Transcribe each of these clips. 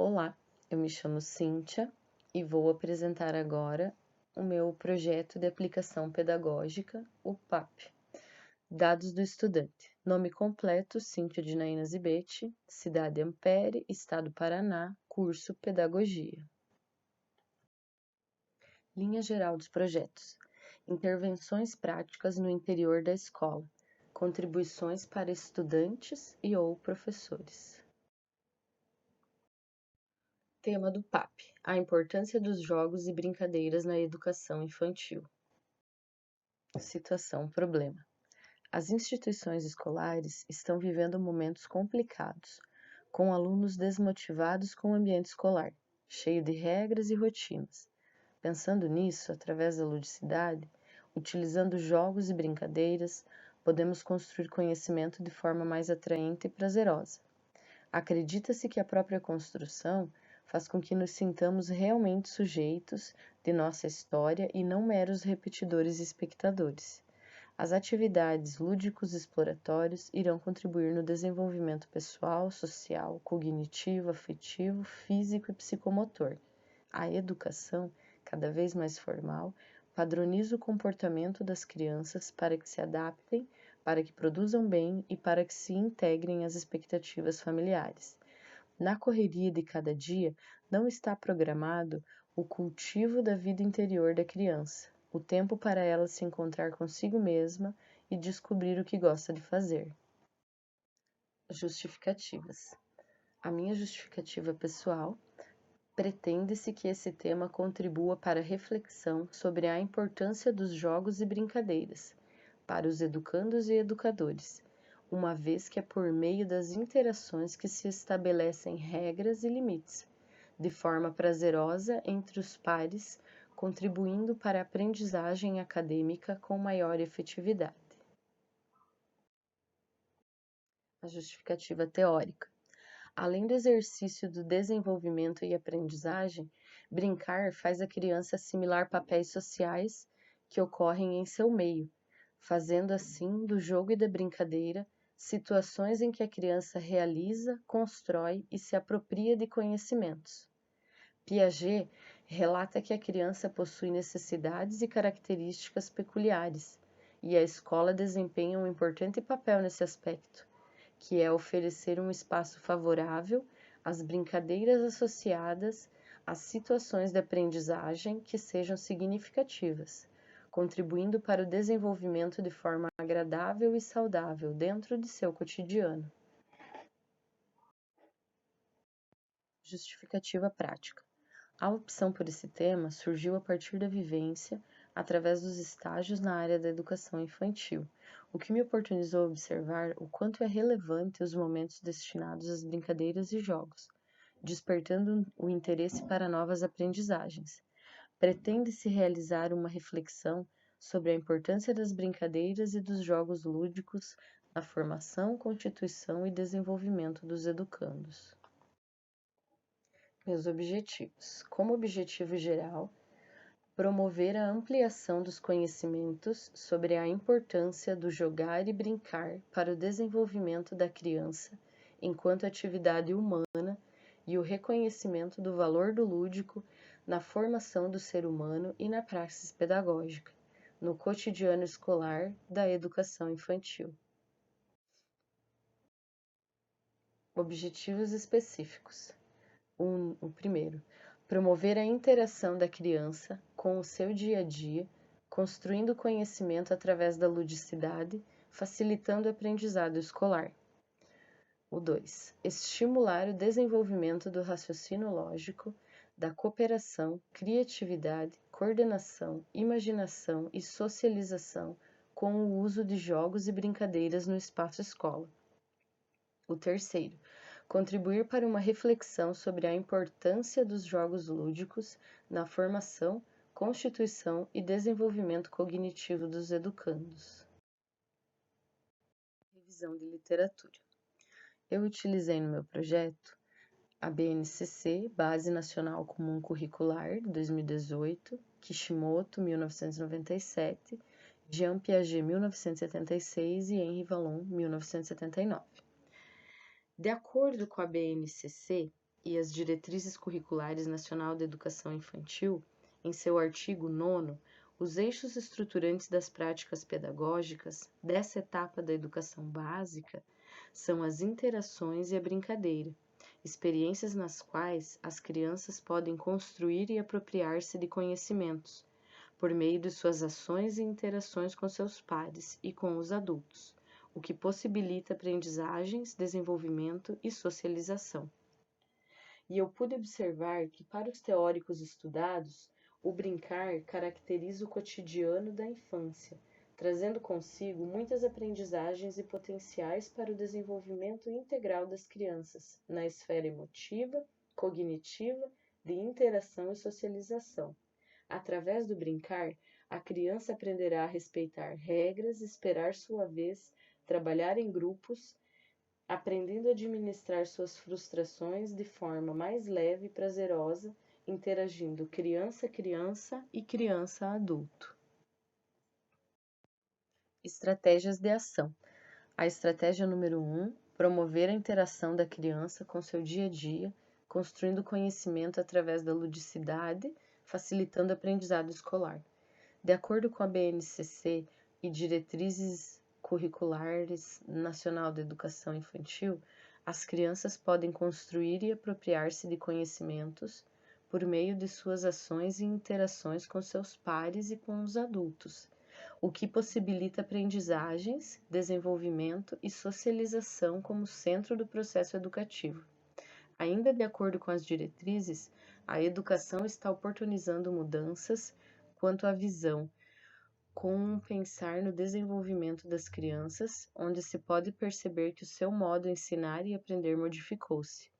Olá, eu me chamo Cíntia e vou apresentar agora o meu projeto de aplicação pedagógica, o PAP. Dados do estudante. Nome completo, Cíntia Dinaína Zibete, cidade Ampere, estado Paraná, curso Pedagogia. Linha geral dos projetos. Intervenções práticas no interior da escola. Contribuições para estudantes e ou professores. Tema do PAP: a importância dos jogos e brincadeiras na educação infantil. Situação problema. As instituições escolares estão vivendo momentos complicados, com alunos desmotivados com o ambiente escolar, cheio de regras e rotinas. Pensando nisso, através da ludicidade, utilizando jogos e brincadeiras, podemos construir conhecimento de forma mais atraente e prazerosa. Acredita-se que a própria construção faz com que nos sintamos realmente sujeitos de nossa história e não meros repetidores e espectadores. As atividades lúdicos exploratórios irão contribuir no desenvolvimento pessoal, social, cognitivo, afetivo, físico e psicomotor. A educação, cada vez mais formal, padroniza o comportamento das crianças para que se adaptem, para que produzam bem e para que se integrem às expectativas familiares. Na correria de cada dia, não está programado o cultivo da vida interior da criança, o tempo para ela se encontrar consigo mesma e descobrir o que gosta de fazer. Justificativas. A minha justificativa pessoal pretende-se que esse tema contribua para a reflexão sobre a importância dos jogos e brincadeiras para os educandos e educadores, uma vez que é por meio das interações que se estabelecem regras e limites, de forma prazerosa entre os pares, contribuindo para a aprendizagem acadêmica com maior efetividade. A justificativa teórica. Além do exercício do desenvolvimento e aprendizagem, brincar faz a criança assimilar papéis sociais que ocorrem em seu meio, fazendo assim do jogo e da brincadeira situações em que a criança realiza, constrói e se apropria de conhecimentos. Piaget relata que a criança possui necessidades e características peculiares, e a escola desempenha um importante papel nesse aspecto, que é oferecer um espaço favorável às brincadeiras associadas às situações de aprendizagem que sejam significativas, contribuindo para o desenvolvimento de forma agradável e saudável dentro de seu cotidiano. Justificativa prática. A opção por esse tema surgiu a partir da vivência através dos estágios na área da educação infantil, o que me oportunizou observar o quanto é relevante os momentos destinados às brincadeiras e jogos, despertando o interesse para novas aprendizagens. Pretende-se realizar uma reflexão sobre a importância das brincadeiras e dos jogos lúdicos na formação, constituição e desenvolvimento dos educandos. Meus objetivos. Como objetivo geral, promover a ampliação dos conhecimentos sobre a importância do jogar e brincar para o desenvolvimento da criança enquanto atividade humana e o reconhecimento do valor do lúdico na formação do ser humano e na praxis pedagógica, no cotidiano escolar da educação infantil. Objetivos específicos. O primeiro, promover a interação da criança com o seu dia a dia, construindo conhecimento através da ludicidade, facilitando o aprendizado escolar. O 2, estimular o desenvolvimento do raciocínio lógico, da cooperação, criatividade, coordenação, imaginação e socialização com o uso de jogos e brincadeiras no espaço escola. O terceiro, contribuir para uma reflexão sobre a importância dos jogos lúdicos na formação, constituição e desenvolvimento cognitivo dos educandos. Revisão de literatura. Eu utilizei no meu projeto a BNCC, Base Nacional Comum Curricular, de 2018, Kishimoto, 1997, Jean Piaget, 1976 e Henri Vallon, 1979. De acordo com a BNCC, e as Diretrizes Curriculares Nacional da Educação Infantil, em seu artigo 9º, os eixos estruturantes das práticas pedagógicas dessa etapa da educação básica são as interações e a brincadeira, experiências nas quais as crianças podem construir e apropriar-se de conhecimentos, por meio de suas ações e interações com seus pares e com os adultos, o que possibilita aprendizagens, desenvolvimento e socialização. E eu pude observar que, para os teóricos estudados, o brincar caracteriza o cotidiano da infância, trazendo consigo muitas aprendizagens e potenciais para o desenvolvimento integral das crianças, na esfera emotiva, cognitiva, de interação e socialização. Através do brincar, a criança aprenderá a respeitar regras, esperar sua vez, trabalhar em grupos, aprendendo a administrar suas frustrações de forma mais leve e prazerosa, interagindo criança-criança e criança-adulto. Estratégias de ação. A estratégia número 1, promover a interação da criança com seu dia a dia, construindo conhecimento através da ludicidade, facilitando o aprendizado escolar. De acordo com a BNCC e Diretrizes Curriculares Nacional da Educação Infantil, as crianças podem construir e apropriar-se de conhecimentos por meio de suas ações e interações com seus pares e com os adultos, o que possibilita aprendizagens, desenvolvimento e socialização como centro do processo educativo. Ainda de acordo com as diretrizes, a educação está oportunizando mudanças quanto à visão, com pensar no desenvolvimento das crianças, onde se pode perceber que o seu modo de ensinar e aprender modificou-se.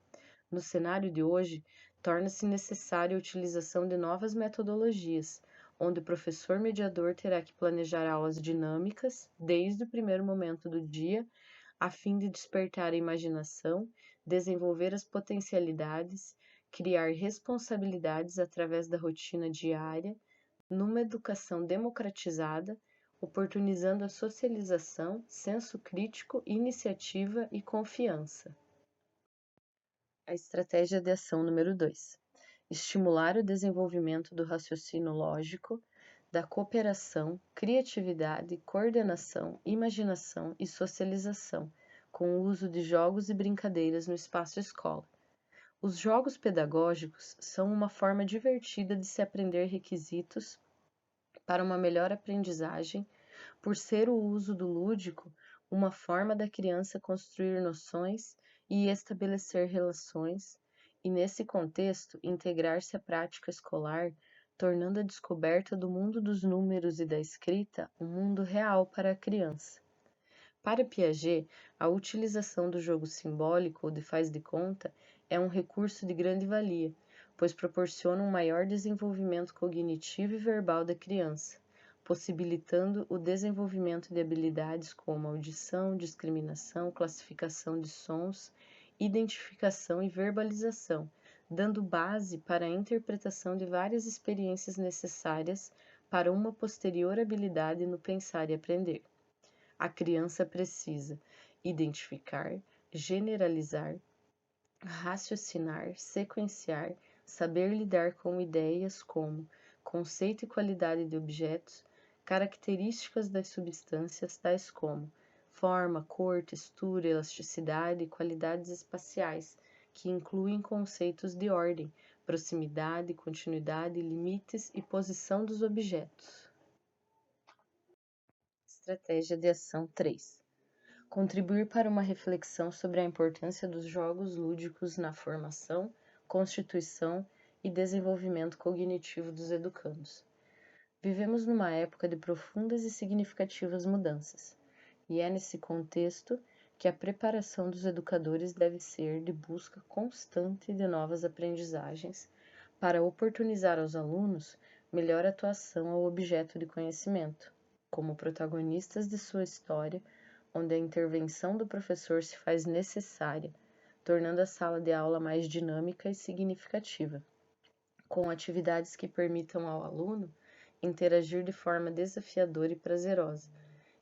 No cenário de hoje, torna-se necessária a utilização de novas metodologias, onde o professor mediador terá que planejar aulas dinâmicas desde o primeiro momento do dia, a fim de despertar a imaginação, desenvolver as potencialidades, criar responsabilidades através da rotina diária, numa educação democratizada, oportunizando a socialização, senso crítico, iniciativa e confiança. A estratégia de ação número 2. Estimular o desenvolvimento do raciocínio lógico, da cooperação, criatividade, coordenação, imaginação e socialização, com o uso de jogos e brincadeiras no espaço escola. Os jogos pedagógicos são uma forma divertida de se aprender requisitos para uma melhor aprendizagem, por ser o uso do lúdico uma forma da criança construir noções e estabelecer relações, e nesse contexto integrar-se à prática escolar, tornando a descoberta do mundo dos números e da escrita um mundo real para a criança. Para Piaget, a utilização do jogo simbólico ou de faz de conta é um recurso de grande valia, pois proporciona um maior desenvolvimento cognitivo e verbal da criança, possibilitando o desenvolvimento de habilidades como audição, discriminação, classificação de sons, identificação e verbalização, dando base para a interpretação de várias experiências necessárias para uma posterior habilidade no pensar e aprender. A criança precisa identificar, generalizar, raciocinar, sequenciar, saber lidar com ideias como conceito e qualidade de objetos, características das substâncias, tais como forma, cor, textura, elasticidade e qualidades espaciais, que incluem conceitos de ordem, proximidade, continuidade, limites e posição dos objetos. Estratégia de ação 3. Contribuir para uma reflexão sobre a importância dos jogos lúdicos na formação, constituição e desenvolvimento cognitivo dos educandos. Vivemos numa época de profundas e significativas mudanças, e é nesse contexto que a preparação dos educadores deve ser de busca constante de novas aprendizagens para oportunizar aos alunos melhor atuação ao objeto de conhecimento, como protagonistas de sua história, onde a intervenção do professor se faz necessária, tornando a sala de aula mais dinâmica e significativa, com atividades que permitam ao aluno interagir de forma desafiadora e prazerosa,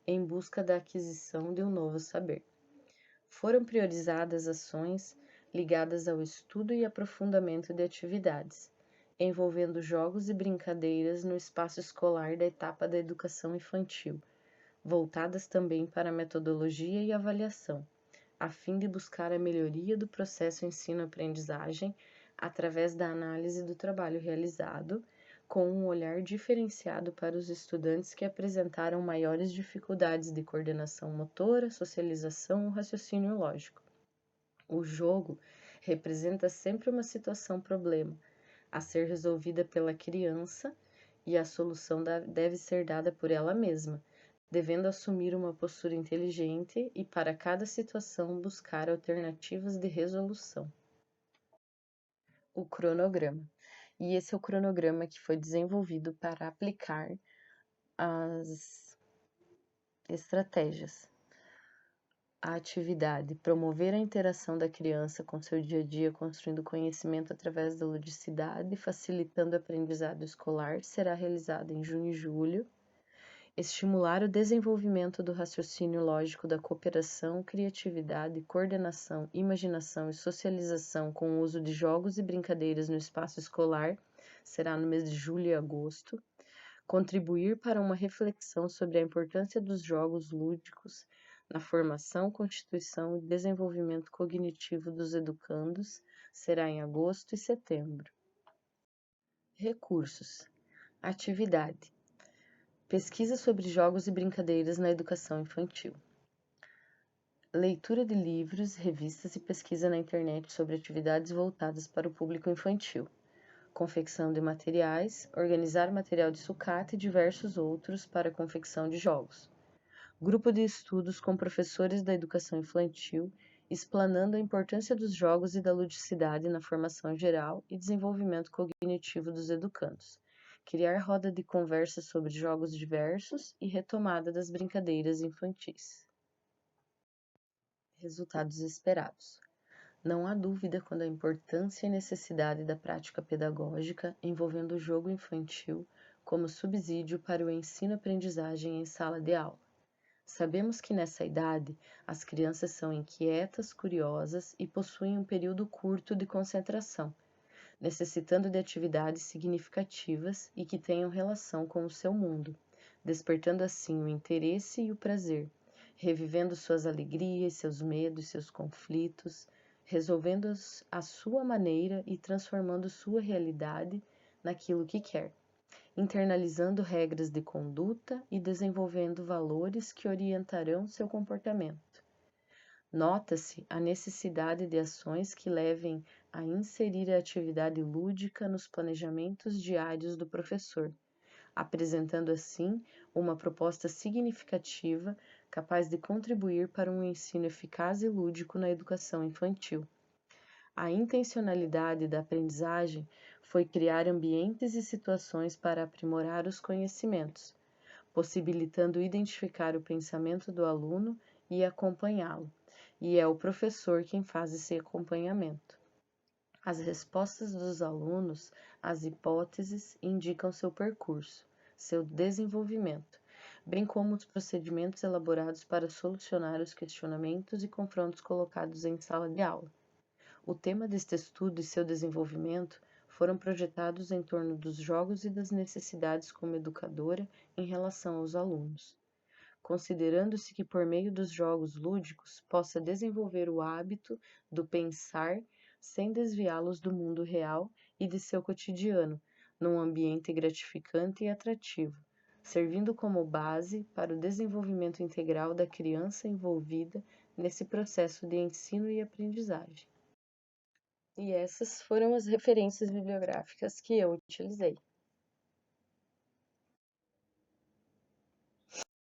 em busca da aquisição de um novo saber. Foram priorizadas ações ligadas ao estudo e aprofundamento de atividades, envolvendo jogos e brincadeiras no espaço escolar da etapa da educação infantil, voltadas também para a metodologia e avaliação, a fim de buscar a melhoria do processo ensino-aprendizagem através da análise do trabalho realizado, com um olhar diferenciado para os estudantes que apresentaram maiores dificuldades de coordenação motora, socialização ou raciocínio lógico. O jogo representa sempre uma situação-problema a ser resolvida pela criança e a solução deve ser dada por ela mesma, devendo assumir uma postura inteligente e, para cada situação, buscar alternativas de resolução. O cronograma. E esse é o cronograma que foi desenvolvido para aplicar as estratégias. A atividade promover a interação da criança com seu dia a dia, construindo conhecimento através da ludicidade, facilitando o aprendizado escolar, será realizada em junho e julho. Estimular o desenvolvimento do raciocínio lógico, da cooperação, criatividade, coordenação, imaginação e socialização com o uso de jogos e brincadeiras no espaço escolar, será no mês de julho e agosto. Contribuir para uma reflexão sobre a importância dos jogos lúdicos na formação, constituição e desenvolvimento cognitivo dos educandos, será em agosto e setembro. Recursos. Atividade. Pesquisa sobre jogos e brincadeiras na educação infantil. Leitura de livros, revistas e pesquisa na internet sobre atividades voltadas para o público infantil. Confecção de materiais, organizar material de sucata e diversos outros para a confecção de jogos. Grupo de estudos com professores da educação infantil, explanando a importância dos jogos e da ludicidade na formação geral e desenvolvimento cognitivo dos educandos. Criar roda de conversa sobre jogos diversos e retomada das brincadeiras infantis. Resultados esperados. Não há dúvida quanto à importância e necessidade da prática pedagógica envolvendo o jogo infantil como subsídio para o ensino-aprendizagem em sala de aula. Sabemos que nessa idade as crianças são inquietas, curiosas e possuem um período curto de concentração, necessitando de atividades significativas e que tenham relação com o seu mundo, despertando assim o interesse e o prazer, revivendo suas alegrias, seus medos, seus conflitos, resolvendo-os à sua maneira e transformando sua realidade naquilo que quer, internalizando regras de conduta e desenvolvendo valores que orientarão seu comportamento. Nota-se a necessidade de ações que levem a inserir a atividade lúdica nos planejamentos diários do professor, apresentando assim uma proposta significativa capaz de contribuir para um ensino eficaz e lúdico na educação infantil. A intencionalidade da aprendizagem foi criar ambientes e situações para aprimorar os conhecimentos, possibilitando identificar o pensamento do aluno e acompanhá-lo, e é o professor quem faz esse acompanhamento. As respostas dos alunos às hipóteses indicam seu percurso, seu desenvolvimento, bem como os procedimentos elaborados para solucionar os questionamentos e confrontos colocados em sala de aula. O tema deste estudo e seu desenvolvimento foram projetados em torno dos jogos e das necessidades como educadora em relação aos alunos, considerando-se que por meio dos jogos lúdicos possa desenvolver o hábito do pensar sem desviá-los do mundo real e de seu cotidiano, num ambiente gratificante e atrativo, servindo como base para o desenvolvimento integral da criança envolvida nesse processo de ensino e aprendizagem. E essas foram as referências bibliográficas que eu utilizei.